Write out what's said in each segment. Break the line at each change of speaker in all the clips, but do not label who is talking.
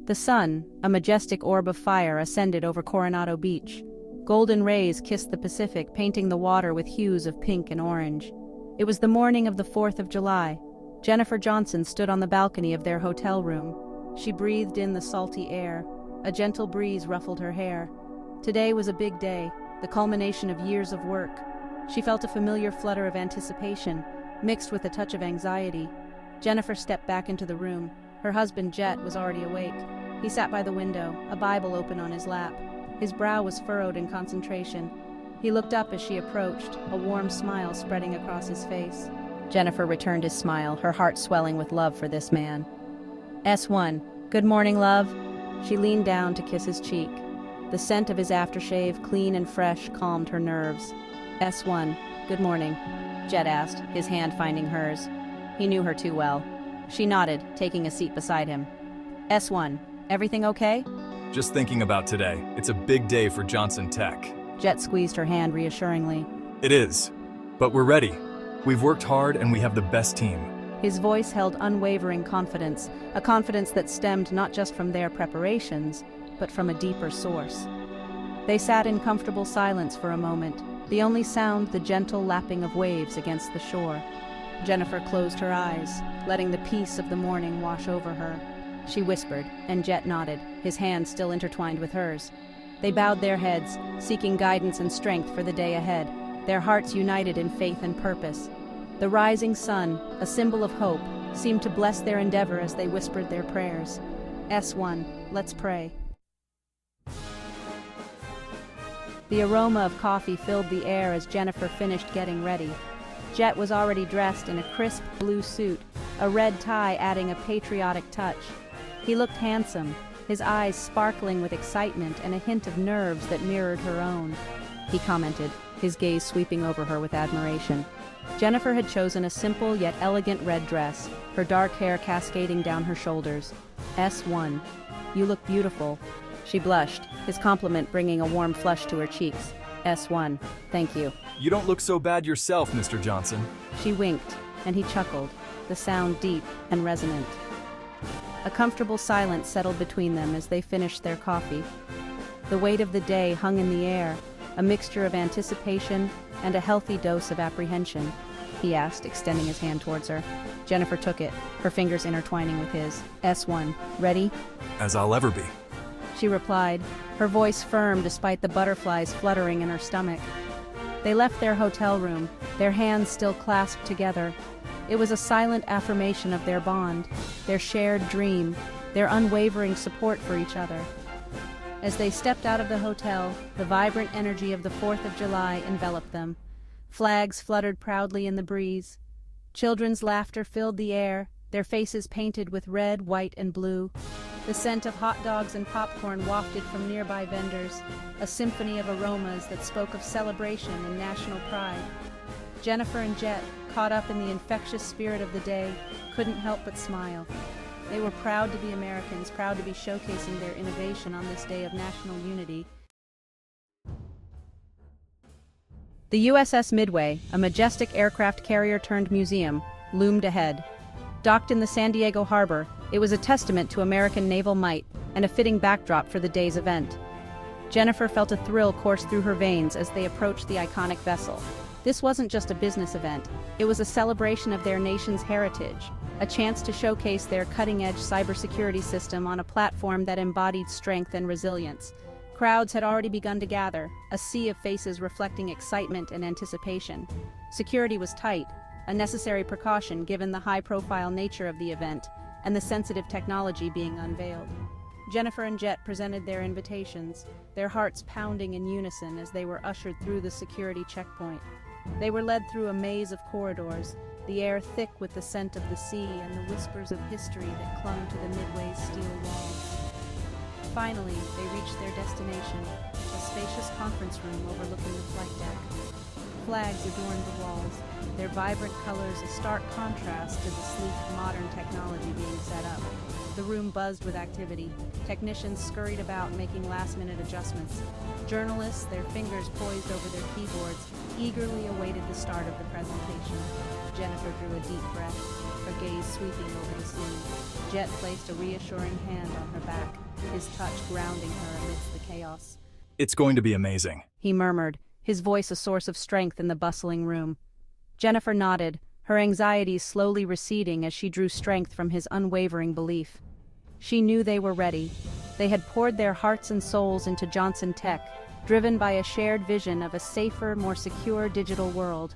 The sun, a majestic orb of fire, ascended over Coronado Beach. Golden rays kissed the Pacific, painting the water with hues of pink and orange. It was the morning of the 4th of July. Jennifer Johnson stood on the balcony of their hotel room. She breathed in the salty air. A gentle breeze ruffled her hair. Today was a big day, the culmination of years of work. She felt a familiar flutter of anticipation, mixed with a touch of anxiety. Jennifer stepped back into the room. Her husband, Jett, was already awake. He sat by the window, a Bible open on his lap. His brow was furrowed in concentration. He looked up as she approached, a warm smile spreading across his face. Jennifer returned his smile, her heart swelling with love for this man. S1, good morning, love. She leaned down to kiss his cheek. The scent of his aftershave, clean and fresh, calmed her nerves. S1, good morning, Jett asked, his hand finding hers. He knew her too well. She nodded, taking a seat beside him. S1, everything okay?
Just thinking about today. It's a big day for Johnson Tech.
Jett squeezed her hand reassuringly.
It is. But we're ready. We've worked hard and we have the best team.
His voice held unwavering confidence, a confidence that stemmed not just from their preparations, but from a deeper source. They sat in comfortable silence for a moment, the only sound the gentle lapping of waves against the shore. Jennifer closed her eyes, letting the peace of the morning wash over her. She whispered, and Jett nodded, his hands still intertwined with hers. They bowed their heads, seeking guidance and strength for the day ahead, their hearts united in faith and purpose. The rising sun, a symbol of hope, seemed to bless their endeavor as they whispered their prayers. S1, let's pray. The aroma of coffee filled the air as Jennifer finished getting ready. Jett was already dressed in a crisp blue suit, a red tie adding a patriotic touch. He looked handsome, his eyes sparkling with excitement and a hint of nerves that mirrored her own. He commented, his gaze sweeping over her with admiration. Jennifer had chosen a simple yet elegant red dress, her dark hair cascading down her shoulders. S1, you look beautiful. She blushed, his compliment bringing a warm flush to her cheeks. S1, thank you.
You don't look so bad yourself, Mr. Johnson.
She winked, and he chuckled, the sound deep and resonant. A comfortable silence settled between them as they finished their coffee. The weight of the day hung in the air, a mixture of anticipation and a healthy dose of apprehension. He asked, extending his hand towards her. Jennifer took it, her fingers intertwining with his. S1, ready?
As I'll ever be.
She replied, her voice firm despite the butterflies fluttering in her stomach. They left their hotel room, their hands still clasped together. It was a silent affirmation of their bond, their shared dream, their unwavering support for each other. As they stepped out of the hotel, the vibrant energy of the 4th of July enveloped them. Flags fluttered proudly in the breeze. Children's laughter filled the air, their faces painted with red, white, and blue. The scent of hot dogs and popcorn wafted from nearby vendors, a symphony of aromas that spoke of celebration and national pride. Jennifer and Jett, caught up in the infectious spirit of the day, couldn't help but smile. They were proud to be Americans, proud to be showcasing their innovation on this day of national unity. The USS Midway, a majestic aircraft carrier turned museum, loomed ahead. Docked in the San Diego harbor, it was a testament to American naval might and a fitting backdrop for the day's event. Jennifer felt a thrill course through her veins as they approached the iconic vessel. This wasn't just a business event, it was a celebration of their nation's heritage, a chance to showcase their cutting-edge cybersecurity system on a platform that embodied strength and resilience. Crowds had already begun to gather, a sea of faces reflecting excitement and anticipation. Security was tight, a necessary precaution given the high-profile nature of the event and the sensitive technology being unveiled. Jennifer and Jett presented their invitations, their hearts pounding in unison as they were ushered through the security checkpoint. They were led through a maze of corridors, the air thick with the scent of the sea and the whispers of history that clung to the Midway's steel walls. Finally, they reached their destination, a spacious conference room overlooking the flight deck. Flags adorned the walls, their vibrant colors a stark contrast to the sleek, modern technology being set up. The room buzzed with activity. Technicians scurried about making last-minute adjustments. Journalists, their fingers poised over their keyboards, eagerly awaited the start of the presentation. Jennifer drew a deep breath, her gaze sweeping over the scene. Jett placed a reassuring hand on her back, his touch grounding her amidst the chaos.
It's going to be amazing.
He murmured, his voice a source of strength in the bustling room. Jennifer nodded, her anxieties slowly receding as she drew strength from his unwavering belief. She knew they were ready. They had poured their hearts and souls into Johnson Tech, driven by a shared vision of a safer, more secure digital world.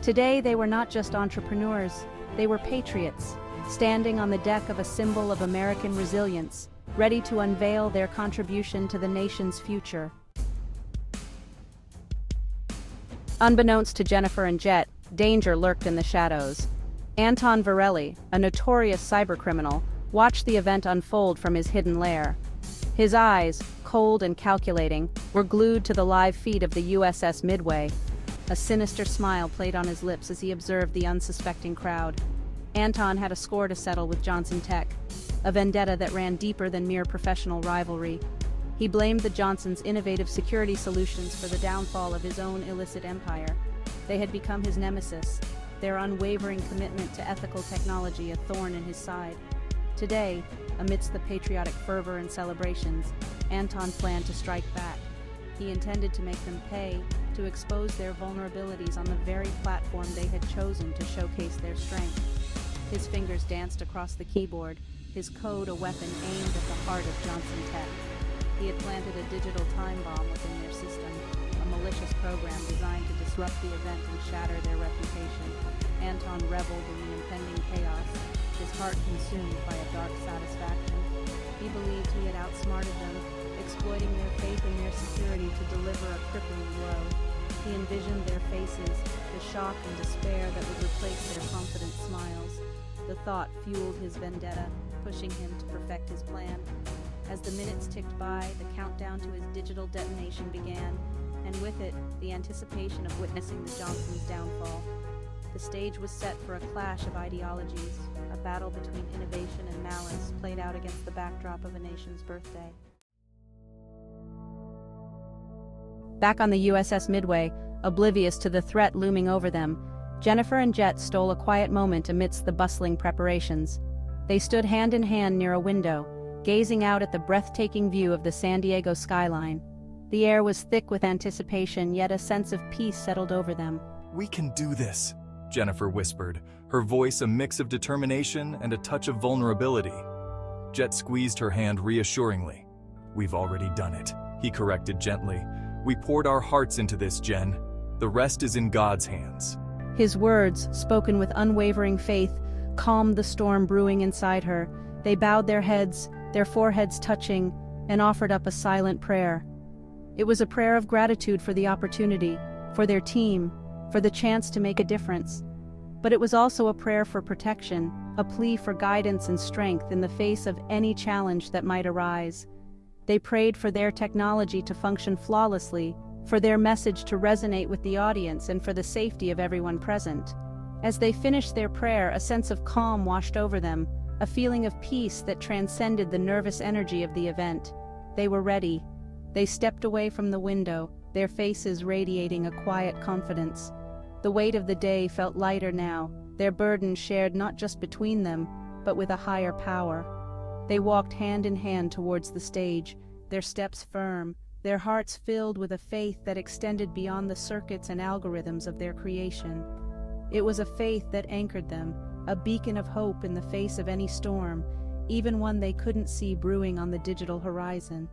Today, they were not just entrepreneurs, they were patriots, standing on the deck of a symbol of American resilience, ready to unveil their contribution to the nation's future. Unbeknownst to Jennifer and Jett, danger lurked in the shadows. Anton Virelli, a notorious cybercriminal, watched the event unfold from his hidden lair. His eyes, cold and calculating, were glued to the live feed of the USS Midway. A sinister smile played on his lips as he observed the unsuspecting crowd. Anton had a score to settle with Johnson Tech, a vendetta that ran deeper than mere professional rivalry. He blamed the Johnsons' innovative security solutions for the downfall of his own illicit empire. They had become his nemesis, their unwavering commitment to ethical technology a thorn in his side. Today, amidst the patriotic fervor and celebrations, Anton planned to strike back. He intended to make them pay, to expose their vulnerabilities on the very platform they had chosen to showcase their strength. His fingers danced across the keyboard, his code a weapon aimed at the heart of Johnson Tech. He had planted a digital time bomb within their system, a malicious program designed to disrupt the event and shatter their reputation. Anton reveled in the impending chaos, his heart consumed by a dark satisfaction. He believed he had outsmarted them, exploiting their faith in their security to deliver a crippling blow. He envisioned their faces, the shock and despair that would replace their confident smiles. The thought fueled his vendetta, pushing him to perfect his plan. As the minutes ticked by, the countdown to his digital detonation began, and with it, the anticipation of witnessing the Johnsons' downfall. The stage was set for a clash of ideologies, a battle between innovation and malice played out against the backdrop of a nation's birthday. Back on the USS Midway, oblivious to the threat looming over them, Jennifer and Jett stole a quiet moment amidst the bustling preparations. They stood hand in hand near a window, gazing out at the breathtaking view of the San Diego skyline. The air was thick with anticipation, yet a sense of peace settled over them.
We can do this, Jennifer whispered, her voice a mix of determination and a touch of vulnerability. Jett squeezed her hand reassuringly. We've already done it, he corrected gently. We poured our hearts into this, Jen. The rest is in God's hands.
His words, spoken with unwavering faith, calmed the storm brewing inside her. They bowed their heads, their foreheads touching, and offered up a silent prayer. It was a prayer of gratitude for the opportunity, for their team, for the chance to make a difference. But it was also a prayer for protection, a plea for guidance and strength in the face of any challenge that might arise. They prayed for their technology to function flawlessly, for their message to resonate with the audience, and for the safety of everyone present. As they finished their prayer, a sense of calm washed over them, a feeling of peace that transcended the nervous energy of the event. They were ready. They stepped away from the window, their faces radiating a quiet confidence. The weight of the day felt lighter now, their burden shared not just between them, but with a higher power. They walked hand in hand towards the stage, their steps firm, their hearts filled with a faith that extended beyond the circuits and algorithms of their creation. It was a faith that anchored them, a beacon of hope in the face of any storm, even one they couldn't see brewing on the digital horizon.